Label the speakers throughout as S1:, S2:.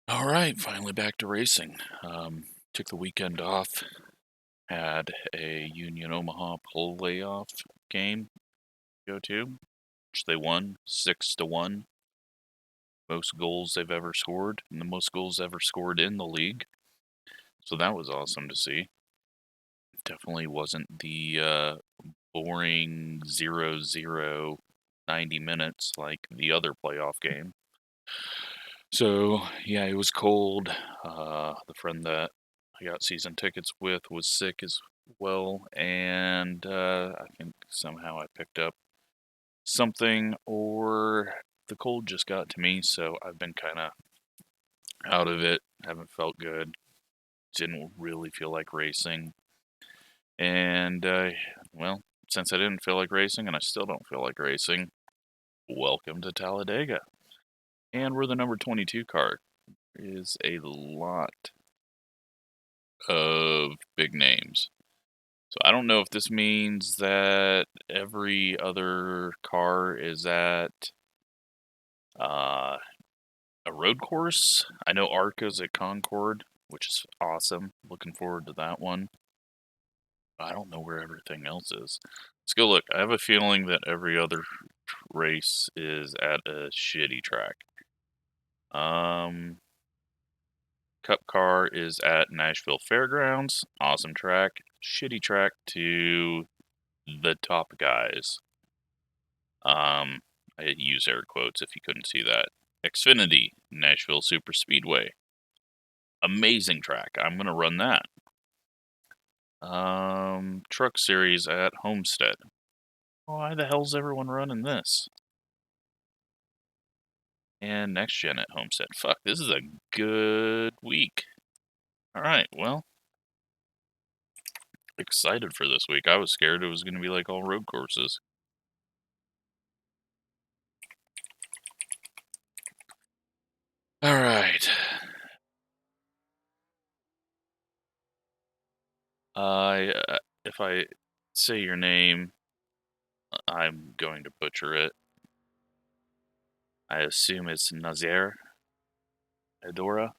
S1: All right, finally back to racing. Took the weekend off, had a Union Omaha playoff game to go to, which they won 6-1. Most goals they've ever scored, and the most goals ever scored in the league. So that was awesome to see. Definitely wasn't the boring 0-0 90 minutes like the other playoff game. So, yeah, it was cold. The friend that I got season tickets with was sick as well, and I think somehow I picked up something, or the cold just got to me, so I've been kind of out of it. Haven't felt good. Didn't really feel like racing. And, well, since I didn't feel like racing, and I still don't feel like racing, welcome to Talladega. And we're the number 22 car. Is a lot of big names. So I don't know if this means that every other car is at a road course. I know ARCA's at Concord, which is awesome. Looking forward to that one. I don't know where everything else is. Let's go look. I have a feeling that every other race is at a shitty track. Cup car is at Nashville Fairgrounds. Awesome track. Shitty track to the top guys. I use air quotes if you couldn't see that. Xfinity, Nashville Superspeedway. Amazing track. I'm going to run that. Truck Series at Homestead. Why the hell's everyone running this? And Next Gen at Homestead. Fuck, this is a good week. Alright, well. Excited for this week. I was scared it was going to be like all road courses. Alright. If I say your name, I'm going to butcher it. I assume it's Nazir Adora.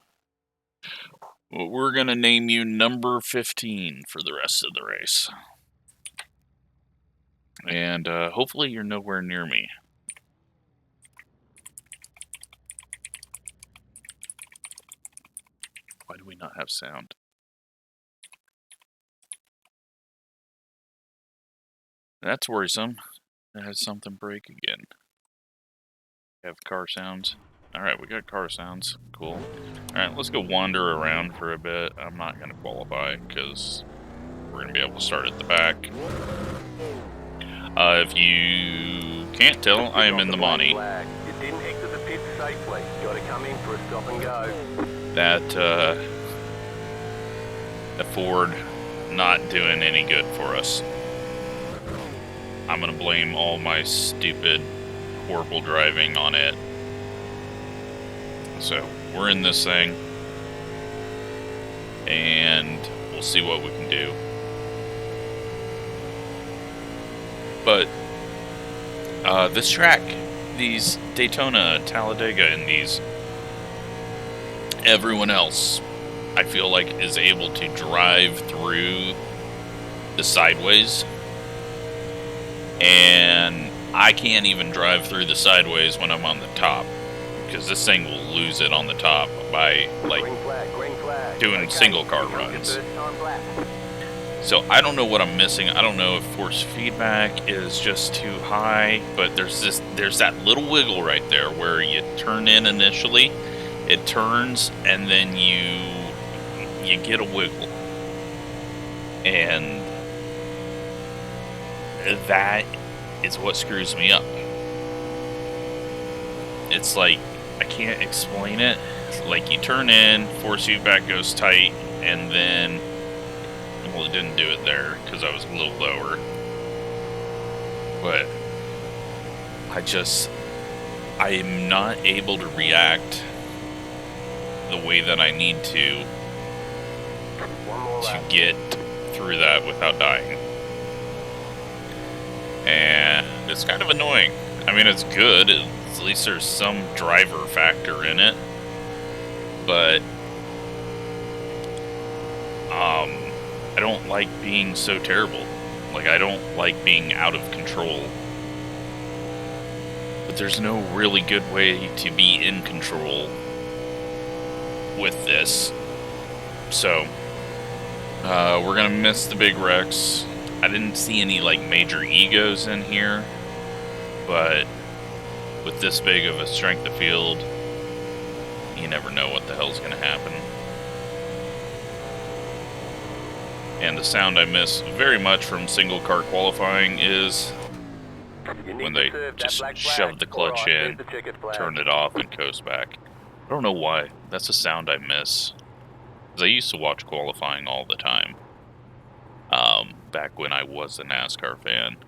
S1: Well, we're going to name you number 15 for the rest of the race. And hopefully you're nowhere near me. Why do we not have sound? That's worrisome. It has something break again. Have car sounds. Alright, we got car sounds. Cool. Alright, let's go wander around for a bit. I'm not going to qualify because we're going to be able to start at the back. If you can't tell, I am in the Monty. That Ford not doing any good for us. I'm going to blame all my stupid, horrible driving on it. So, we're in this thing. And we'll see what we can do. But this track, these Daytona, Talladega, and these, everyone else, I feel like, is able to drive through the sideways. And I can't even drive through the sideways when I'm on the top, because this thing will lose it on the top by, like, doing single car runs. So I don't know what I'm missing. I don't know if force feedback is just too high, but there's that little wiggle right there where you turn in initially, it turns, and then you get a wiggle. And that is what screws me up. It's like, I can't explain it. Like, you turn in, force feedback goes tight, and then, well, it didn't do it there because I was a little lower. But I am not able to react the way that I need to get through that without dying. And it's kind of annoying. I mean, it's good. At least there's some driver factor in it. but I don't like being so terrible. Like, I don't like being out of control. But there's no really good way to be in control with this. So, we're gonna miss the big wrecks. I didn't see any, like, major egos in here. But with this big of a strength of field, you never know what the hell's gonna happen. And the sound I miss very much from single car qualifying is when they just shove the clutch in, turn it off, and coast back. I don't know why. That's a sound I miss. Because I used to watch qualifying all the time. Back when I was a NASCAR fan.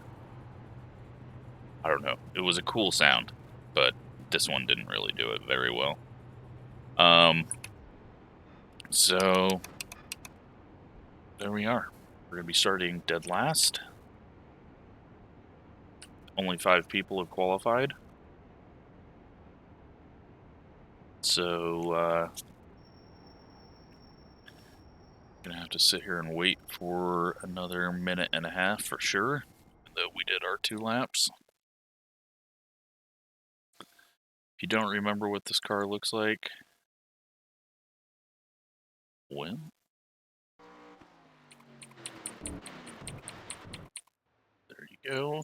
S1: I don't know. It was a cool sound, but this one didn't really do it very well. So there we are. We're going to be starting dead last. Only 5 people have qualified. So, gonna have to sit here and wait for another minute and a half for sure. Though we did our 2 laps. If you don't remember what this car looks like, well, there you go.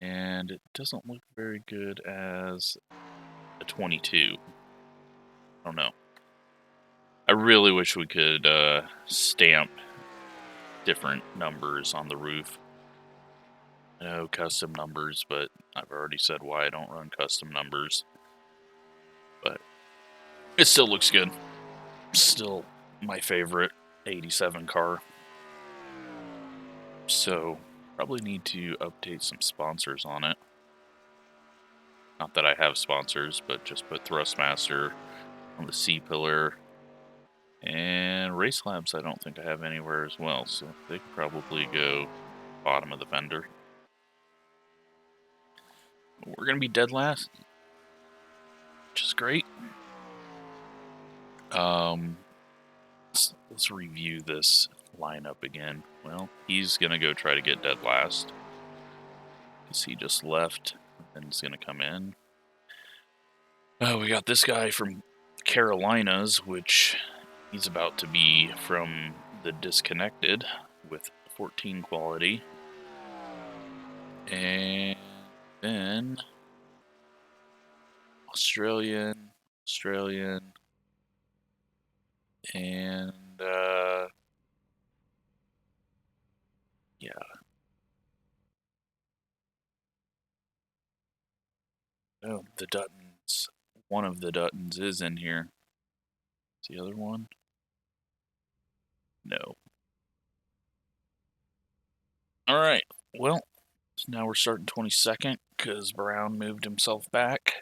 S1: And it doesn't look very good as a 22. I don't know. I really wish we could stamp different numbers on the roof. I know custom numbers, but I've already said why I don't run custom numbers. But it still looks good. Still my favorite 87 car. So, probably need to update some sponsors on it. Not that I have sponsors, but just put Thurstmaster on the C-pillar. And Racelabs I don't think I have anywhere as well, so they could probably go bottom of the fender. We're going to be dead last, which is great. Let's review this lineup again. Well, he's going to go try to get dead last, because he just left, and he's going to come in. We got this guy from Carolinas, which he's about to be from the Disconnected with 14 quality. And then Australian, and yeah. Oh, the Duttons. One of the Duttons is in here. Is the other one? No. Alright, well, so now we're starting 22nd because Brown moved himself back.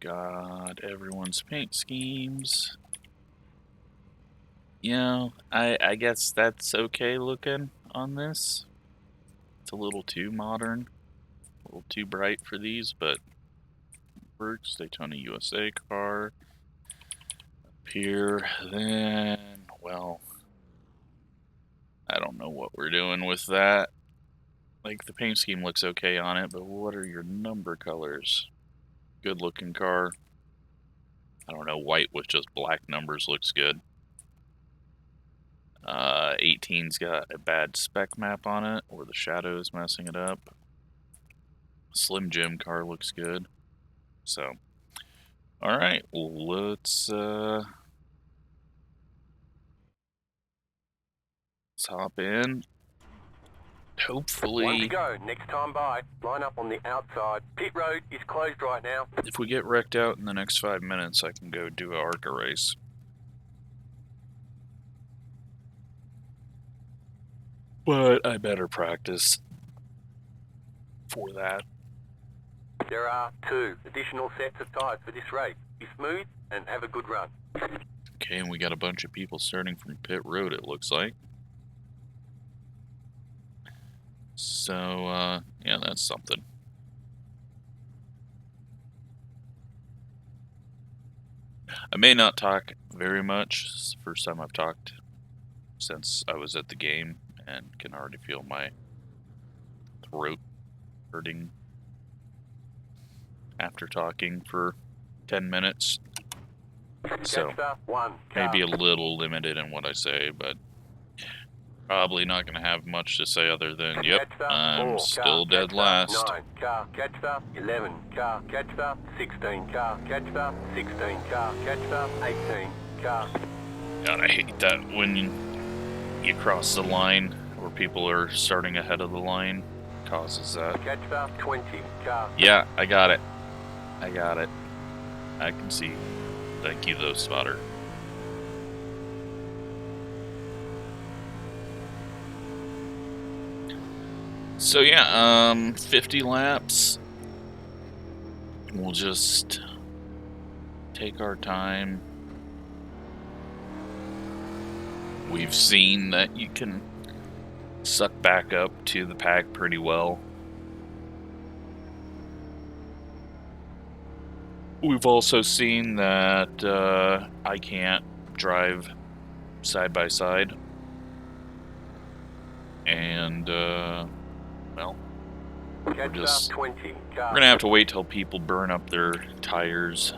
S1: Got everyone's paint schemes. You know, I guess that's okay looking on this. It's a little too modern, a little too bright for these, but works. Daytona USA car. Up here, then, well, I don't know what we're doing with that. Like, the paint scheme looks okay on it, but what are your number colors? Good looking car. I don't know, white with just black numbers looks good. 18's got a bad spec map on it, or the shadow is messing it up. Slim Jim car looks good. So, alright, let's hop in. Hopefully,
S2: one to go. Next time by. Line up on the outside. Pit road is closed right now.
S1: If we get wrecked out in the next 5 minutes, I can go do an ARCA race. But I better practice for that.
S2: There are 2 additional sets of tyres for this race. Be smooth and have a good run.
S1: Okay, and we got a bunch of people starting from pit road, it looks like. So, yeah, that's something. I may not talk very much. It's the first time I've talked since I was at the game and can already feel my throat hurting after talking for 10 minutes. So, maybe a little limited in what I say, but probably not going to have much to say other than, yep, I'm still dead last.
S2: 9 car, catch up, 11 car, catch up, 16 car, catch up, 16 car, catch up, 18 car.
S1: God, I hate that when you cross the line where people are starting ahead of the line. It causes that.
S2: Catch up, 20 car.
S1: Yeah, I got it. I got it. I can see. Thank you, though, spotter. So yeah, 50 laps. We'll just take our time. We've seen that you can suck back up to the pack pretty well. We've also seen that I can't drive side by side. And, well, we're gonna have to wait till people burn up their tires.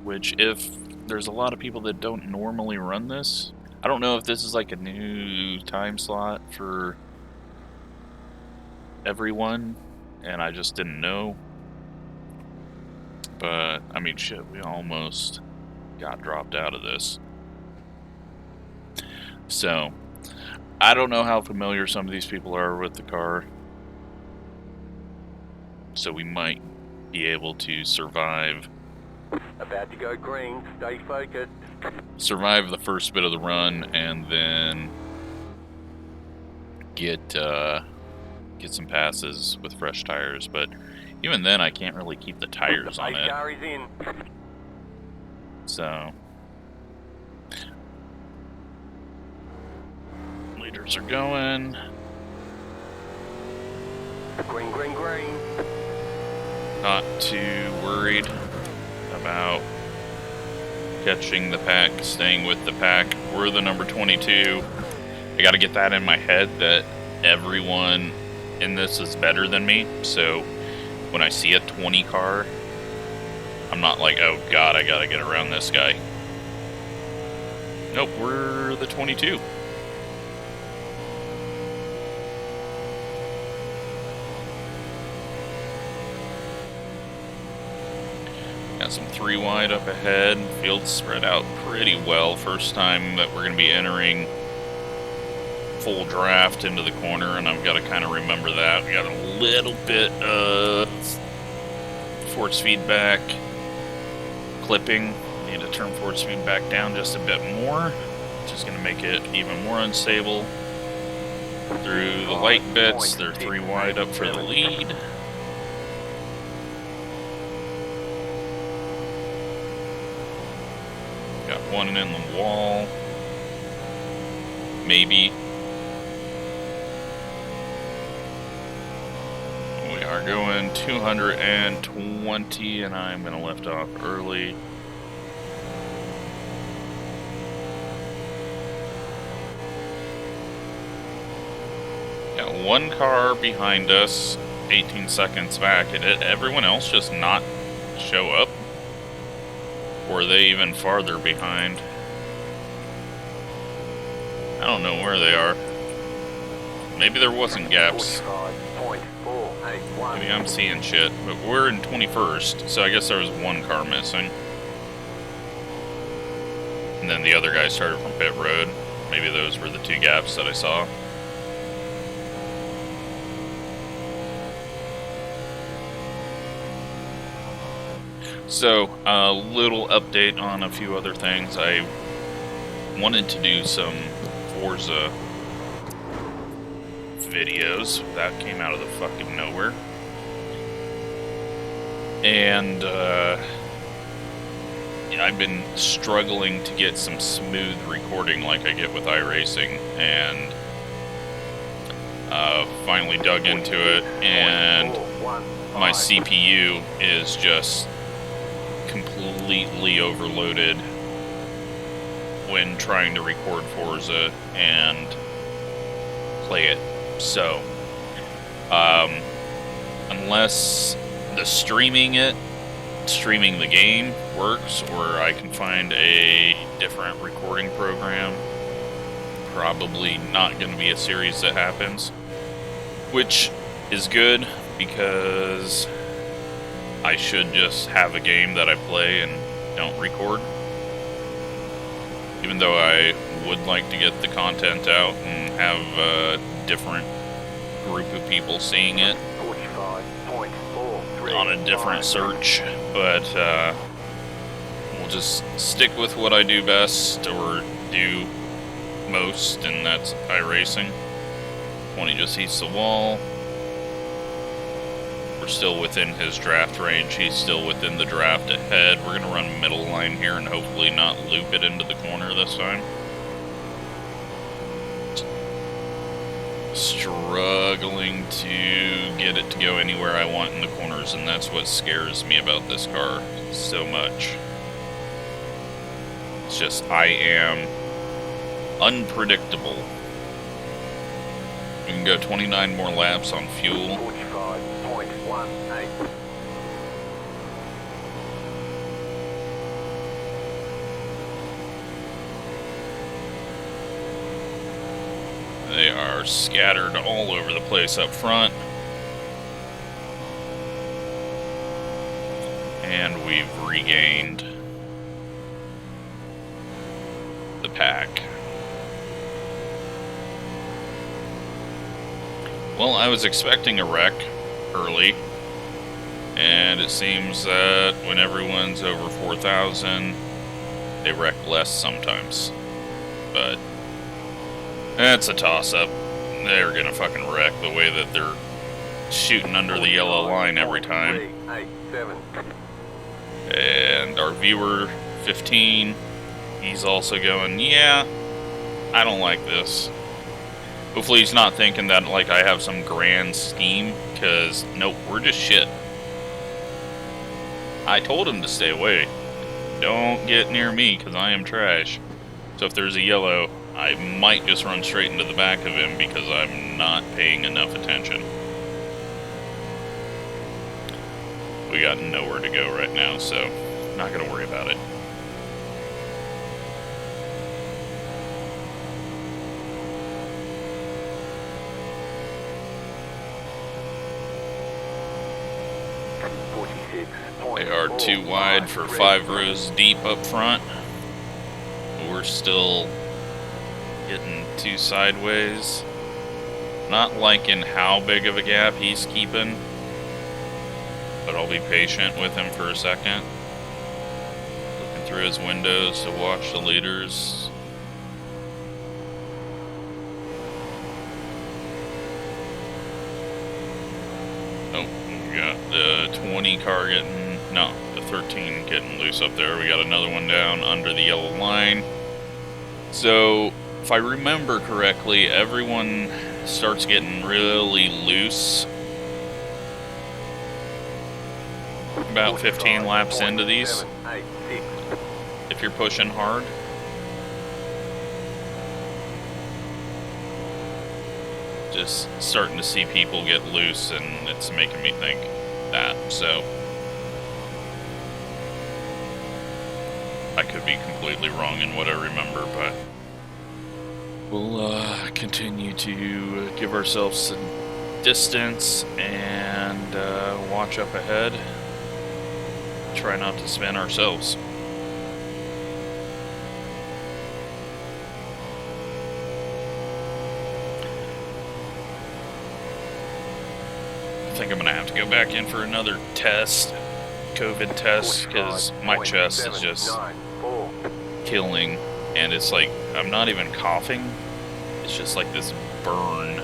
S1: Which, if there's a lot of people that don't normally run this, I don't know if this is like a new time slot for everyone, and I just didn't know. But, I mean, shit, we almost got dropped out of this. So, I don't know how familiar some of these people are with the car. So we might be able to survive.
S2: About to go green, stay focused.
S1: Survive the first bit of the run, and then get some passes with fresh tires. But even then, I can't really keep the tires on it.
S2: Car is in.
S1: So leaders are going.
S2: Green, green, green.
S1: Not too worried about catching the pack, staying with the pack. We're the number 22. I got to get that in my head that everyone in this is better than me. So when I see a 20 car, I'm not like, oh god, I got to get around this guy. Nope, we're the 22. Got some 3 wide up ahead. Field's spread out pretty well. First time that we're going to be entering full draft into the corner, and I've got to kind of remember that. We got a little bit of force feedback clipping. Need to turn force feedback down just a bit more, which is going to make it even more unstable. Through the light bits, they're 3 wide up for the lead. Got one in the wall. Maybe. We are going 220, and I'm going to lift off early. Got 1 car behind us, 18 seconds back. Did everyone else just not show up? Or are they even farther behind? I don't know where they are. Maybe there wasn't gaps. Maybe I'm seeing shit. But we're in 21st, so I guess there was 1 car missing. And then the other guy started from pit road. Maybe those were the 2 gaps that I saw. So, a little update on a few other things. I wanted to do some Forza videos. That came out of the fucking nowhere. And, yeah, I've been struggling to get some smooth recording like I get with iRacing. And Finally dug into it, and my CPU is just completely overloaded when trying to record Forza and play it. So, unless the streaming the game works, or I can find a different recording program, probably not going to be a series that happens, which is good because I should just have a game that I play and don't record. Even though I would like to get the content out and have a different group of people seeing it on a different search, but we'll just stick with what I do best, or do most, and that's iRacing. When he just eats the wall, we're still within his draft range. He's still within the draft ahead. We're going to run middle line here and hopefully not loop it into the corner this time. Struggling to get it to go anywhere I want in the corners, and that's what scares me about this car so much. It's just, I am unpredictable. We can go 29 more laps on fuel.
S2: 45.18.
S1: They are scattered all over the place up front. And we've regained the pack. Well, I was expecting a wreck early, and it seems that when everyone's over 4,000, they wreck less sometimes. But that's a toss-up. They're gonna fucking wreck the way that they're shooting under the yellow line every time. And our viewer 15, he's also going, yeah, I don't like this. Hopefully he's not thinking that like I have some grand scheme, because nope, we're just shit. I told him to stay away. Don't get near me, because I am trash. So if there's a yellow, I might just run straight into the back of him because I'm not paying enough attention. We got nowhere to go right now, so not going to worry about it. They are too wide for 5 rows deep up front. We're still getting too sideways. Not liking how big of a gap he's keeping, but I'll be patient with him for a second. Looking through his windows to watch the leaders. Oh, we got the 20 car getting, no, the 13 getting loose up there. We got another one down under the yellow line. So, if I remember correctly, everyone starts getting really loose about 15 laps into these, if you're pushing hard. Just starting to see people get loose, and it's making me think that, so I could be completely wrong in what I remember, but we'll continue to give ourselves some distance and watch up ahead. Try not to spin ourselves. I think I'm gonna have to go back in for another test, COVID test, because my chest is just killing, and it's like I'm not even coughing. It's just like this burn,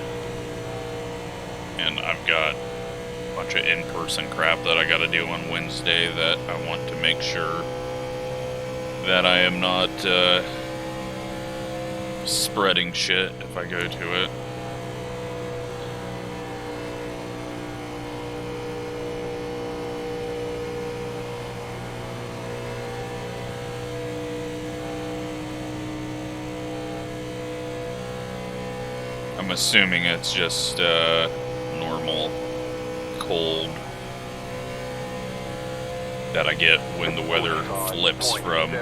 S1: and I've got a bunch of in-person crap that I got to do on Wednesday that I want to make sure that I am not spreading shit if I go to it. I'm assuming it's just normal cold that I get when the weather flips from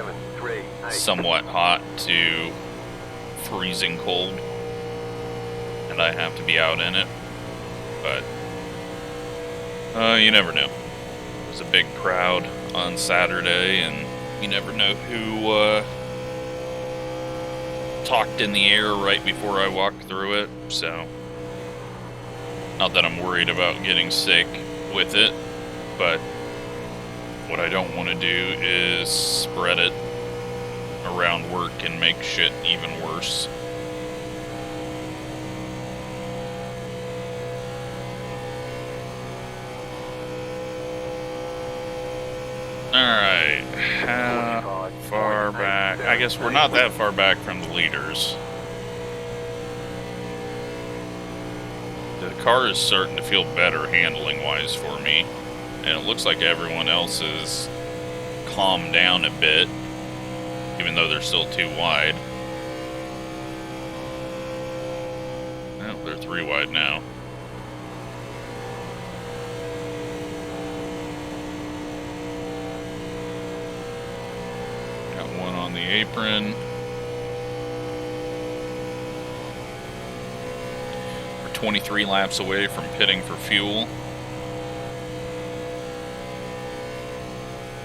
S1: somewhat hot to freezing cold, and I have to be out in it. But you never know. There's a big crowd on Saturday, and you never know who talked in the air right before I walked through it. So, not that I'm worried about getting sick with it, but what I don't want to do is spread it around work and make shit even worse. Alright, how far back? I guess we're not that far back from the leaders. The car is starting to feel better handling-wise for me, and it looks like everyone else is calmed down a bit, even though they're still too wide. Well, they're 3 wide now. Got one on the apron. We're 23 laps away from pitting for fuel.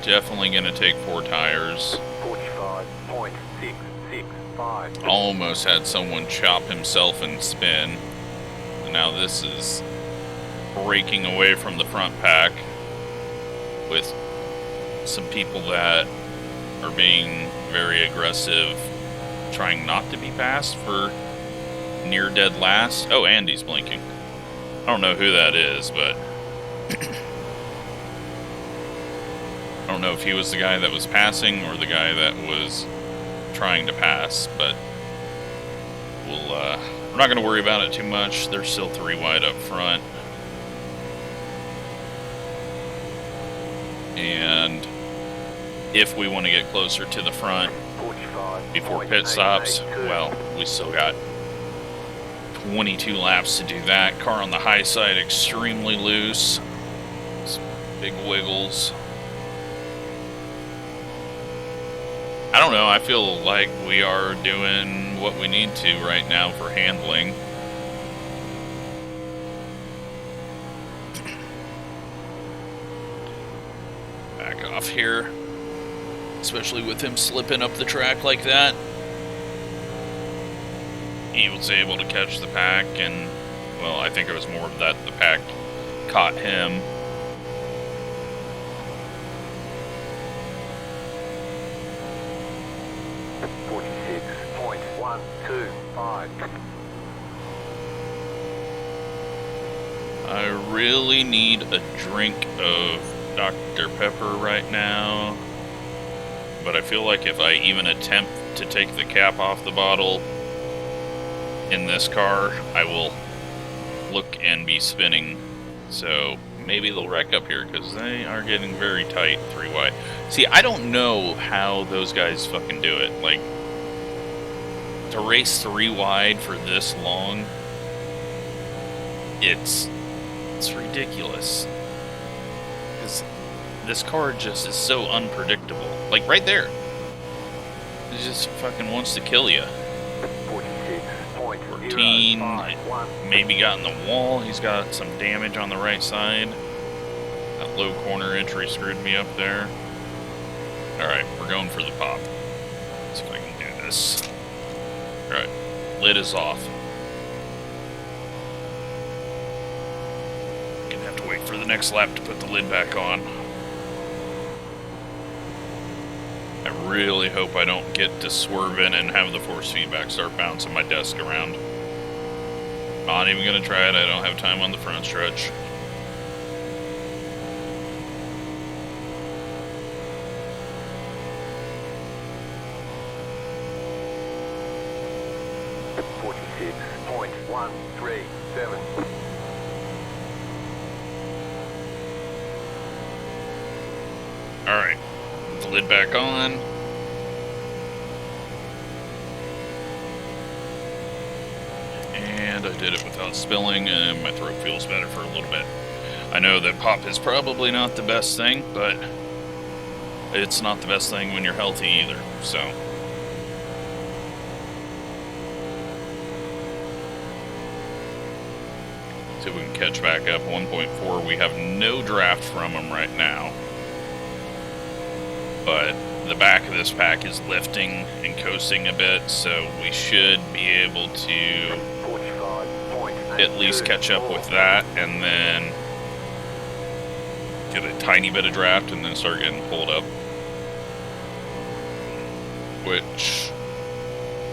S1: Definitely going to take 4 tires. 45.665. Almost had someone chop himself and spin. And now this is breaking away from the front pack with some people that are being very aggressive, trying not to be passed for near dead last. Oh, Andy's blinking. I don't know who that is, but I don't know if he was the guy that was passing or the guy that was trying to pass, but we're not going to worry about it too much. They're still 3 wide up front. And if we want to get closer to the front before pit stops, well, we still got 22 laps to do that. Car on the high side extremely loose. Some big wiggles. I don't know, I feel like we are doing what we need to right now for handling. Back off here. Especially with him slipping up the track like that. He was able to catch the pack, and, well, I think it was more of that the pack caught him. I really need a drink of Dr. Pepper right now, but I feel like if I even attempt to take the cap off the bottle in this car, I will look and be spinning. So maybe they'll wreck up here because they are getting very tight 3 wide. See, I don't know how those guys fucking do it. Like, to race 3 wide for this long, it's ridiculous. Because this car just is so unpredictable. Like, right there. It just fucking wants to kill you. 14, maybe got in the wall. He's got some damage on the right side. That low corner entry screwed me up there. Alright, we're going for the pop. Let's see if I can do this. Alright, lid is off. Gonna have to wait for the next lap to put the lid back on. I really hope I don't get to swerve in and have the force feedback start bouncing my desk around. Not even gonna try it, I don't have time on the front stretch. Alright, put the lid back on. And And I did it without spilling, and my throat feels better for a little bit. I know that pop is probably not the best thing, but it's not the best thing when you're healthy either, so. See if we can catch back up. 1.4, we have no draft from them right now. But the back of this pack is lifting and coasting a bit, so we should be able to at least catch up with that, and then get a tiny bit of draft, and then start getting pulled up. Which,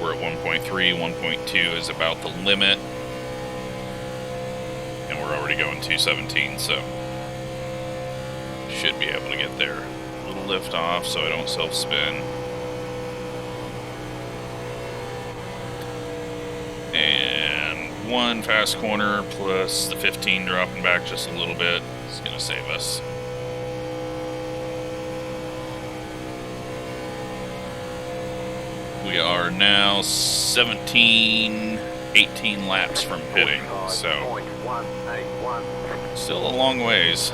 S1: we're at 1.3, 1.2 is about the limit. And we're already going 217, so should be able to get there. A little lift off so I don't self-spin. And one fast corner plus the 15 dropping back just a little bit is going to save us. We are now 18 laps from pitting, so still a long ways.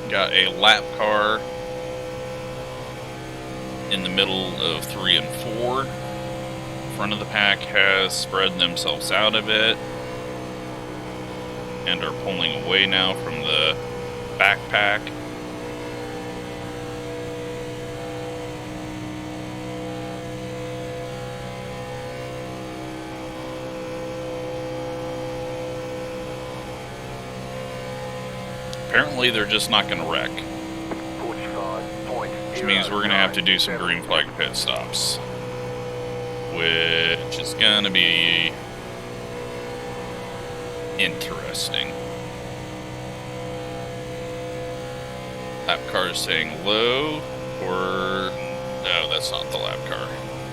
S1: Got a lap car in the middle of 3 and 4. Front of the pack has spread themselves out a bit and are pulling away now from the backpack. Apparently they're just not going to wreck, which means we're going to have to do some green flag pit stops, which is going to be interesting. Lap car is saying low, or no, that's not the lap car.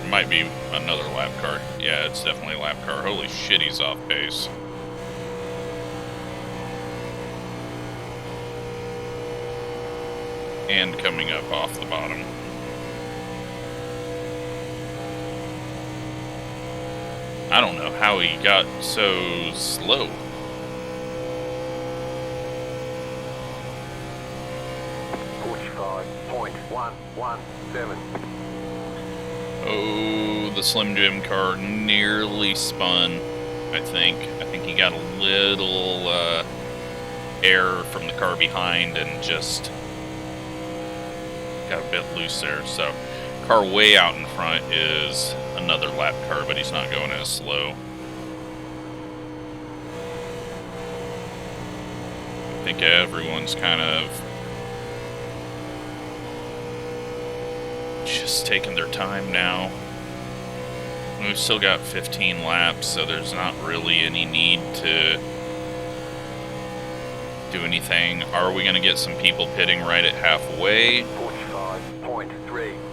S1: It might be another lap car. Yeah, it's definitely a lap car. Holy shit, he's off pace. And coming up off the bottom. I don't know how he got so slow. Oh, the Slim Jim car nearly spun, I think. I think he got a little air from the car behind and just got a bit loose there. So, car way out in front is another lap car, but he's not going as slow. I think everyone's kind of just taking their time now. We've still got 15 laps, so there's not really any need to do anything. Are we going to get some people pitting right at halfway?
S2: 45.327.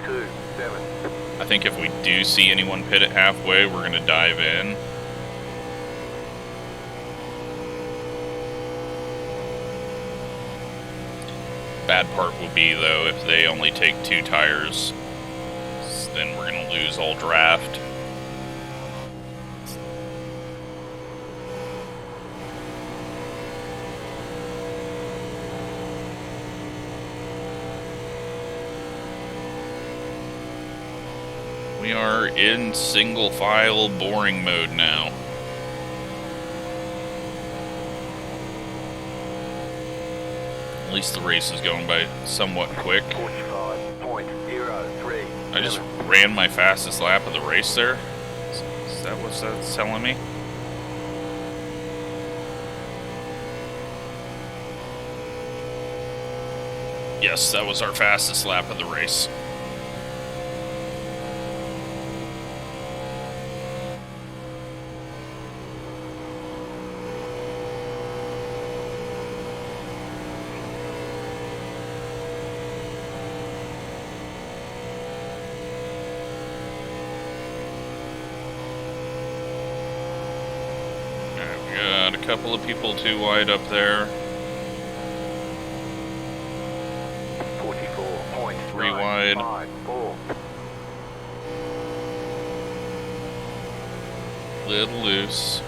S1: I think if we do see anyone pit at halfway, we're going to dive in. Bad part will be, though, if they only take 2 tires, then we're going to lose all draft. We are in single file boring mode now. At least the race is going by somewhat quick.
S2: 45.03.
S1: I just ran my fastest lap of the race there. Is that what that's telling me? Yes, that was our fastest lap of the race. Got a couple of people too wide up there.
S2: 45.03.
S1: 3 wide.
S2: 5, 4.
S1: Little loose.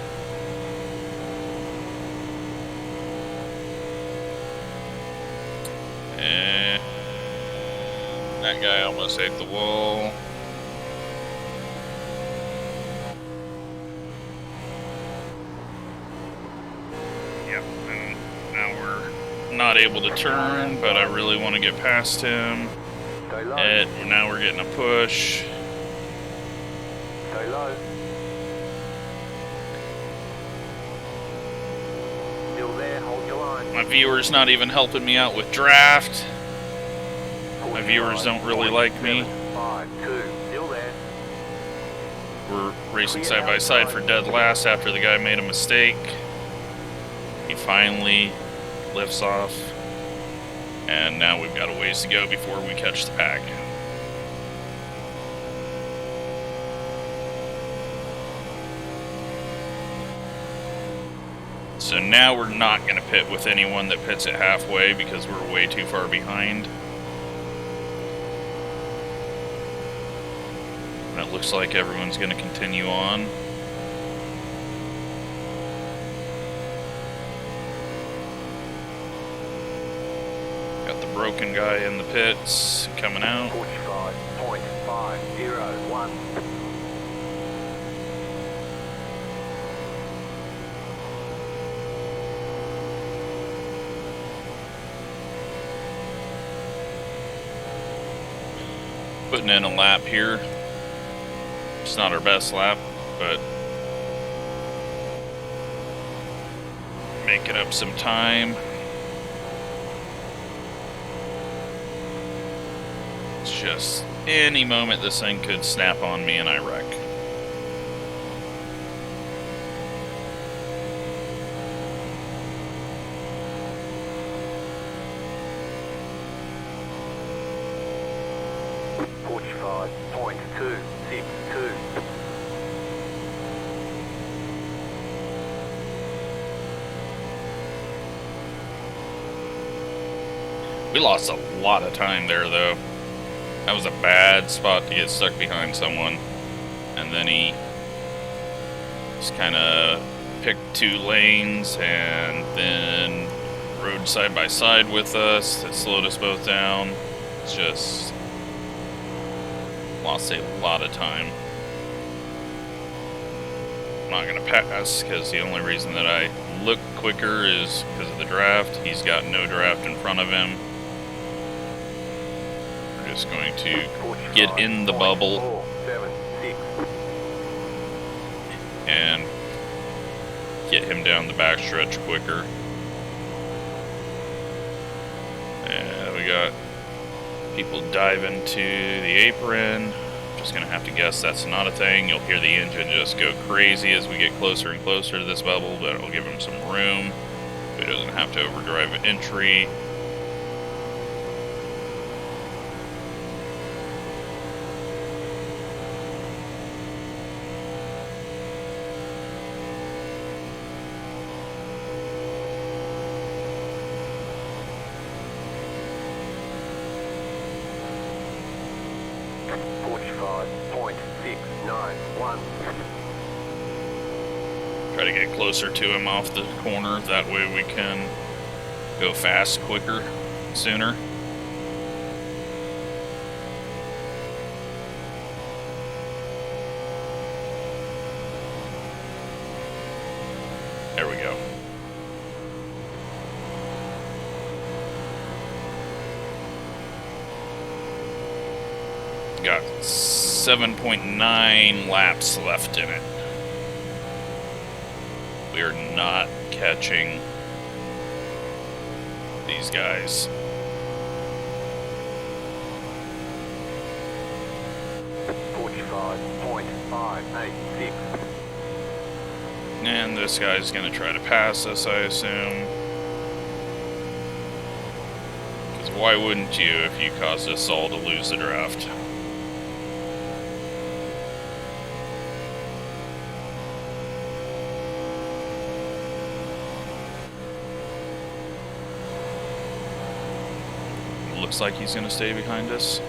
S1: And that guy almost ate the wall. Yep, and now we're not able to turn, but I really want to get past him.
S2: Stay low.
S1: And now we're getting a push.
S2: Stay low. Still there, hold your line.
S1: My viewer's not even helping me out with draft. My viewers don't really like me.
S2: 5, 2, still there.
S1: We're racing side by side for dead last after the guy made a mistake. He finally lifts off. And now we've got a ways to go before we catch the pack. So now we're not going to pit with anyone that pits at halfway because we're way too far behind. And it looks like everyone's going to continue on. Got the broken guy in the pits coming out.
S2: 45.501.
S1: Putting in a lap here. It's not our best lap, but making up some time. It's just any moment this thing could snap on me and I wreck. We lost a lot of time there, though. That was a bad spot to get stuck behind someone. And then he just kind of picked 2 lanes and then rode side by side with us. That slowed us both down. It's just lost a lot of time. I'm not going to pass because the only reason that I look quicker is because of the draft. He's got no draft in front of him. Just going to get in the bubble and get him down the backstretch quicker. And we got people diving to the apron. Just gonna have to guess that's not a thing. You'll hear the engine just go crazy as we get closer and closer to this bubble, but it'll give him some room. He doesn't have to overdrive an entry. Try to get closer to him off the corner, that way we can go fast quicker, sooner. There we go. Got 7.9 laps left in it. We are not catching these guys. And this guy's going to try to pass us, I assume. Because why wouldn't you if you caused us all to lose the draft? Looks looks like he's going to stay behind us.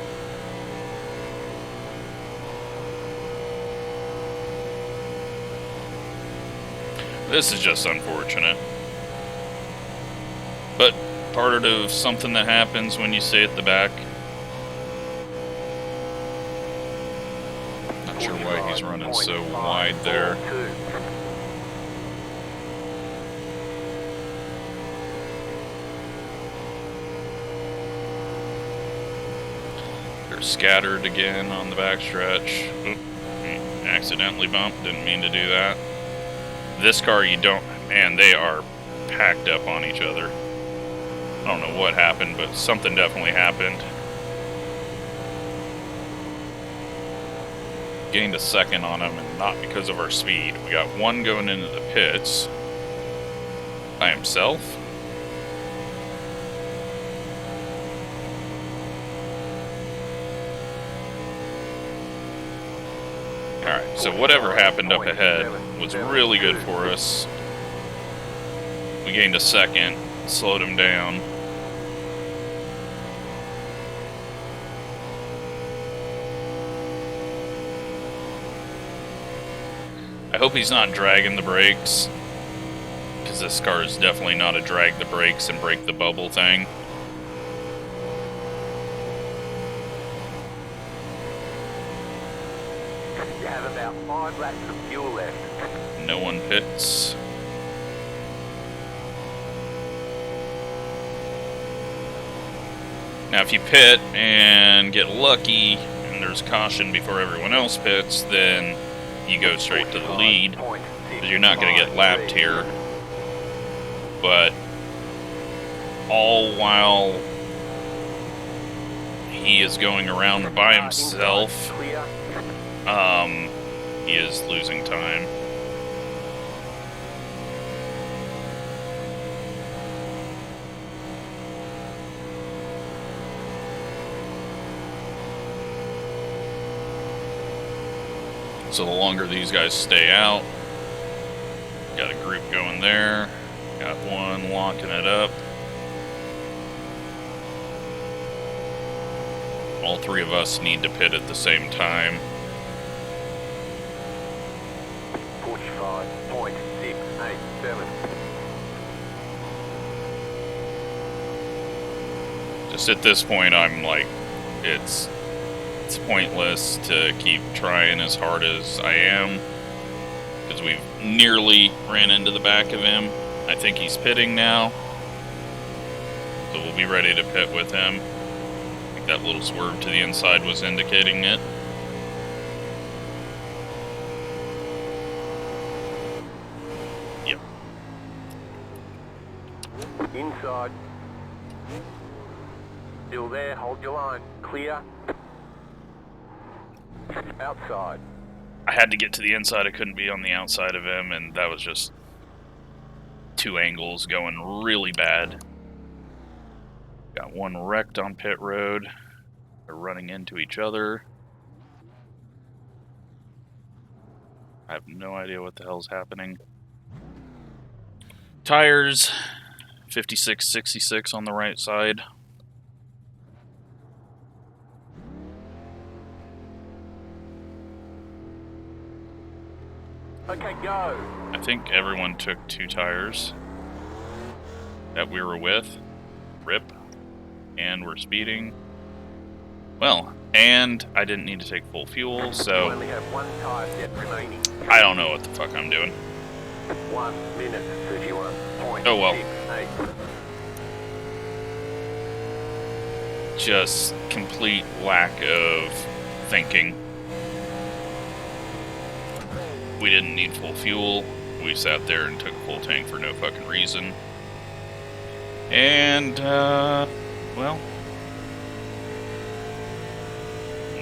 S1: This is just unfortunate. But part of something that happens when you stay at the back. Not sure why he's running so wide there. They're scattered again on the backstretch. Oop, accidentally bumped, didn't mean to do that. This car, you don't, man, they are packed up on each other. I don't know what happened, but something definitely happened. Gained a second on him, and not because of our speed. We got one going into the pits by himself. Alright, so whatever happened up ahead was really good for us. We gained a second, slowed him down. I hope he's not dragging the brakes, because this car is definitely not a drag the brakes and break the bubble thing.
S2: You have about 5 laps of fuel left.
S1: No one pits. Now if you pit and get lucky and there's caution before everyone else pits, then you go straight to the lead, because you're not going to get lapped here. But all while he is going around by himself, he is losing time. So the longer these guys stay out, got a group going there, got one locking it up. All three of us need to pit at the same time.
S2: 45.687.
S1: Just at this point, I'm like, it's pointless to keep trying as hard as I am, because we've nearly ran into the back of him. I think he's pitting now, so we'll be ready to pit with him. I think that little swerve to the inside was indicating it. Yep.
S2: Inside. Still there, hold your line. Clear. Outside.
S1: I had to get to the inside, I couldn't be on the outside of him, and that was just two angles going really bad. Got one wrecked on pit road. They're running into each other. I have no idea what the hell's happening. Tires, 56-66 on the right side.
S2: Okay, go.
S1: I think everyone took 2 tires that we were with. Rip. And we're speeding. Well, and I didn't need to take full fuel, so
S2: You only have 1 tire set remaining.
S1: I don't know what the fuck I'm doing.
S2: 1 minute 31.68.
S1: Oh well. Just complete lack of thinking. We didn't need full fuel. We sat there and took a full tank for no fucking reason. And, well,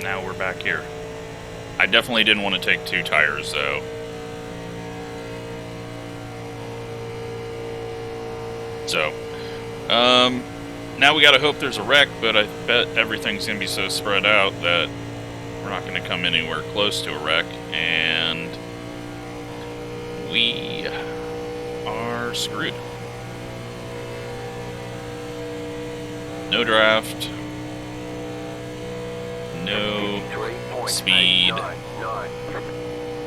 S1: now we're back here. I definitely didn't want to take 2 tires, though. So, now we gotta hope there's a wreck, but I bet everything's gonna be so spread out that we're not gonna come anywhere close to a wreck, and we are screwed. No draft, no speed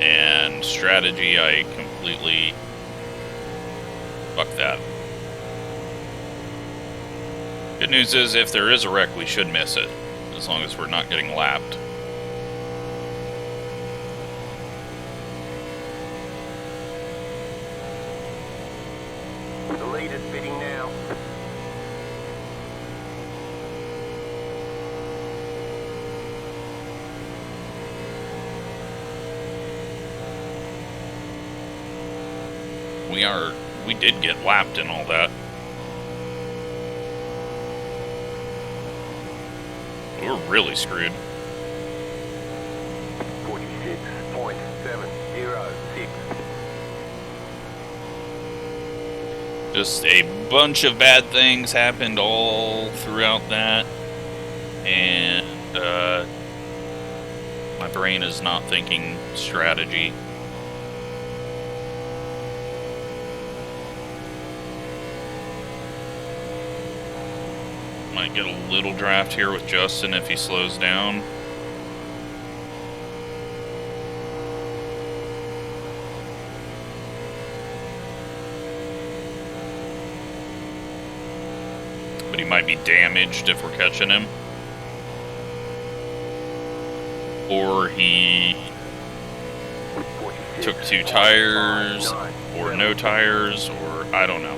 S1: and strategy. I completely fuck that. Good news is, if there is a wreck, we should miss it, as long as we're not getting lapped.
S2: The lead is bidding now.
S1: We did get lapped and all that. We're really screwed.
S2: 46.706.
S1: Just a bunch of bad things happened all throughout that, and my brain is not thinking strategy. Might get a little draft here with Justin if he slows down. But he might be damaged if we're catching him. Or he took 2 tires, or no tires, or I don't know.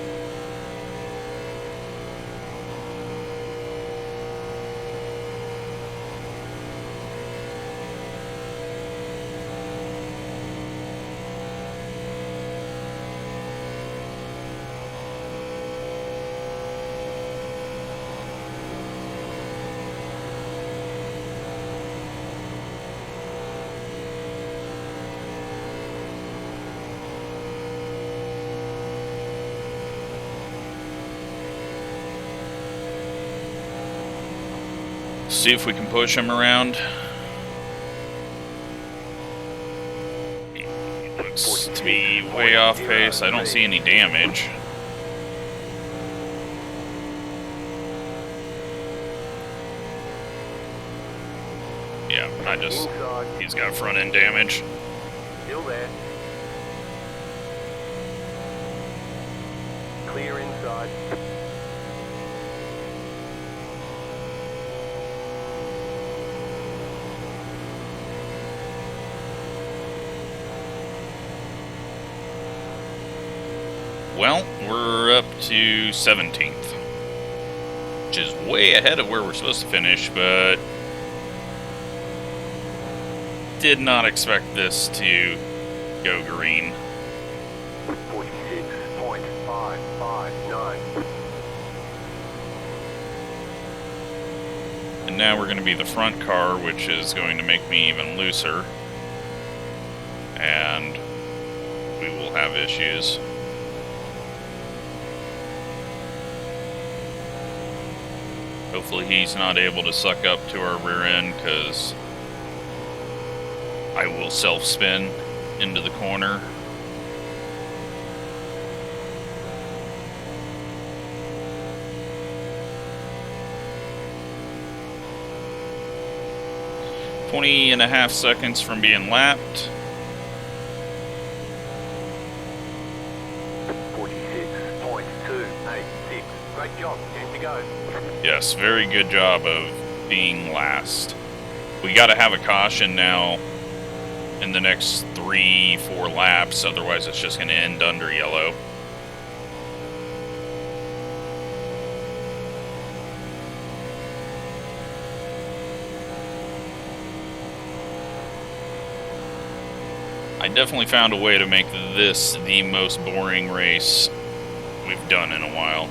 S1: See if we can push him around. He looks to be way off pace. I don't see any damage. Yeah, he's got front end damage.
S2: Still there. Clear inside.
S1: Well, we're up to 17th, which is way ahead of where we're supposed to finish, but did not expect this to go green.
S2: 46.559.
S1: And now we're going to be the front car, which is going to make me even looser. And we will have issues. Hopefully he's not able to suck up to our rear end, because I will self-spin into the corner. .5 seconds from being lapped.
S2: 46.286. Great job. 10 to go.
S1: Yes, very good job of being last. We got to have a caution now in the next 3-4 laps, otherwise it's just going to end under yellow. I definitely found a way to make this the most boring race we've done in a while.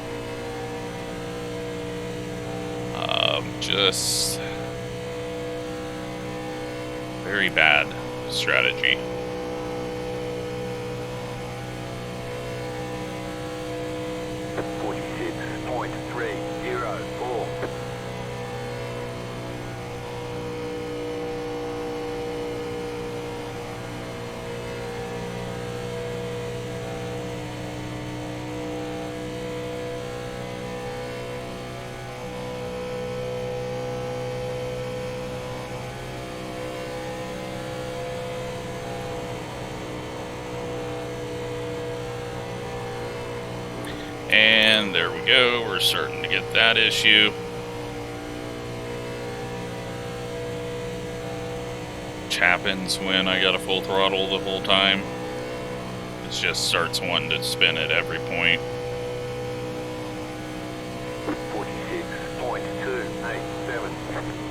S1: Just very bad strategy. And there we go. We're starting to get that issue. Which happens when I got a full throttle the whole time. It just starts wanting to spin at every point.
S2: 46.287.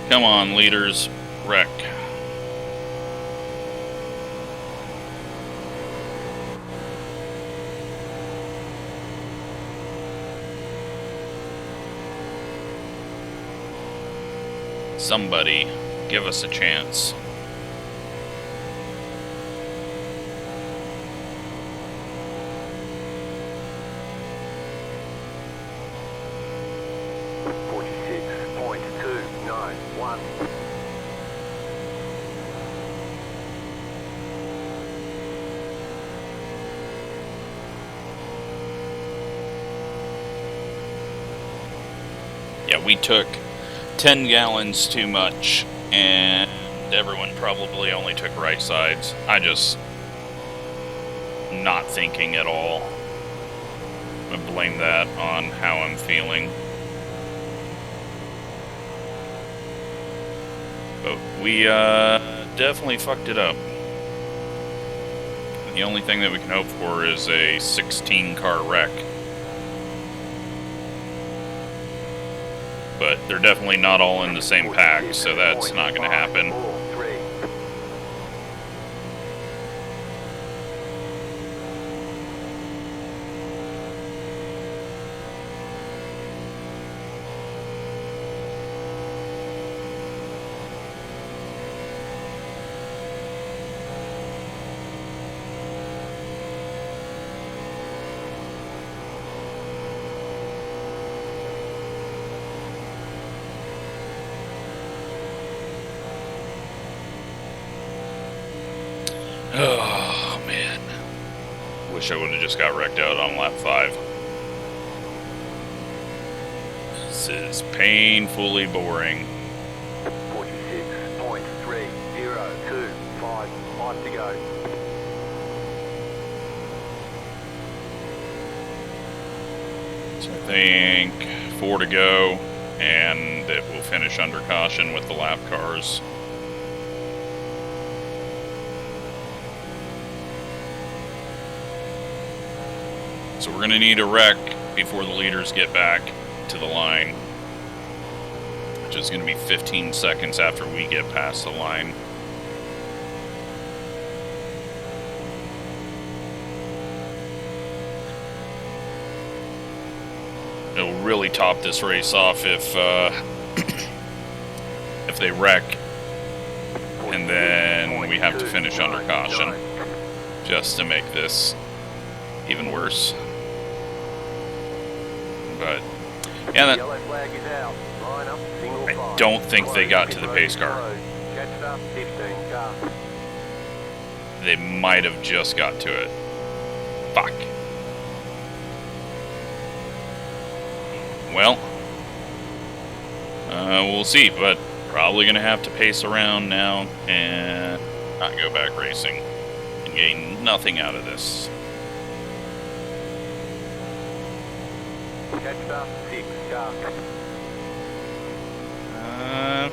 S1: Come on, leaders, wreck. Somebody, give us a chance. Yeah, we took 10 gallons too much, and everyone probably only took right sides. I just not thinking at all. I blame that on how I'm feeling. But we definitely fucked it up. The only thing that we can hope for is a 16-car wreck. But they're definitely not all in the same pack, so that's not going to happen. Oh, man. Wish I would have just got wrecked out on lap 5. This is painfully boring.
S2: 46.3025. 5 to go.
S1: So I think 4 to go, and it will finish under caution with the lap cars. So we're going to need a wreck before the leaders get back to the line, which is going to be 15 seconds after we get past the line. It'll really top this race off if if they wreck, and then we have to finish under caution just to make this even worse. But yeah, I don't think they got to the pace car. They might have just got to it. Fuck. Well, we'll see, but probably gonna have to pace around now and not go back racing and gain nothing out of this.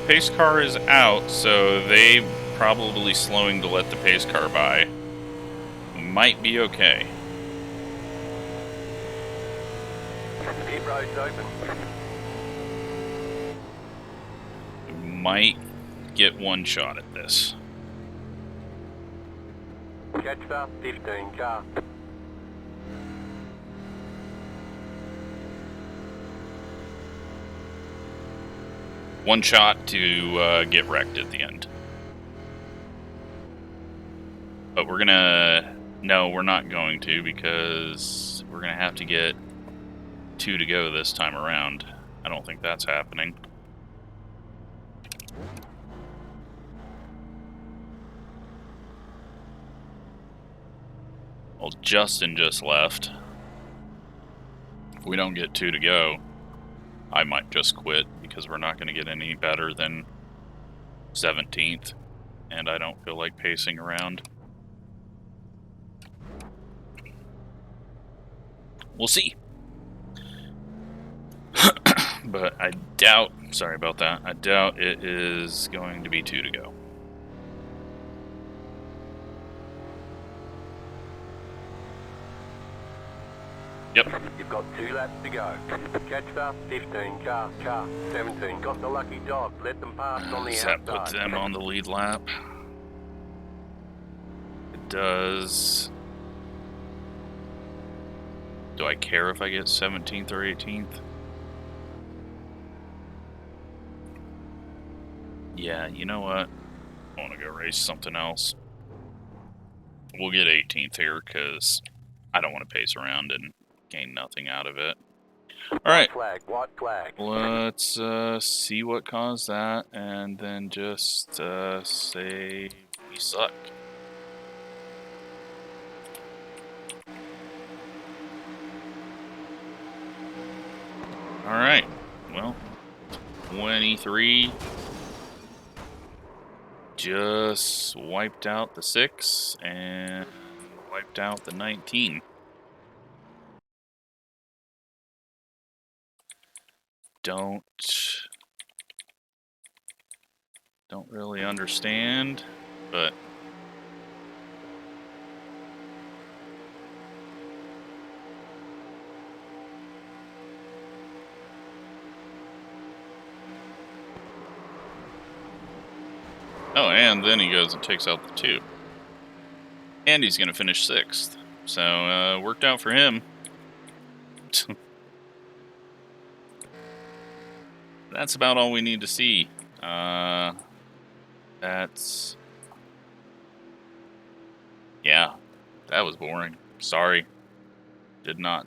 S1: Pace car is out, so they probably slowing to let the pace car by. Might be okay.
S2: Pit road's open.
S1: Might get one shot at this.
S2: Catch up, 15 car.
S1: One shot to get wrecked at the end. But we're gonna... No, we're not going to, because we're gonna have to get 2 to go this time around. I don't think that's happening. Well, Justin just left. we don't get 2 to go, I might just quit because we're not going to get any better than 17th, and I don't feel like pacing around. We'll see. But I doubt, sorry about that, I doubt it is going to be 2 to go. Yep.
S2: You've got 2 laps to go. Catch up, 15 car, 17. Got the lucky dog. Let them pass on the outside.
S1: That puts them on the lead lap. It does. Do I care if I get 17th or 18th? Yeah, you know what? I want to go race something else. We'll get 18th here because I don't want to pace around and gain nothing out of it. Alright,
S2: White flag.
S1: let's see what caused that and then just say we suck. Alright, well, 23 just wiped out the 6 and wiped out the 19. Don't really understand, but oh, and then he goes and takes out the 2. And he's going to finish 6th. So, worked out for him. That's about all we need to see. That's... yeah, that was boring. Sorry. Did not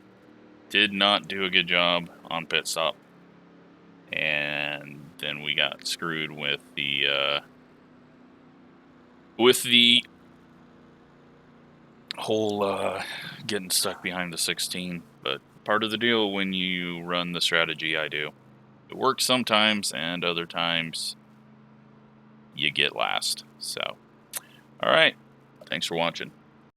S1: do a good job on pit stop. And then we got screwed with the whole getting stuck behind the 16. But part of the deal when you run the strategy I do. It works sometimes, and other times you get last. So, alright. Thanks for watching.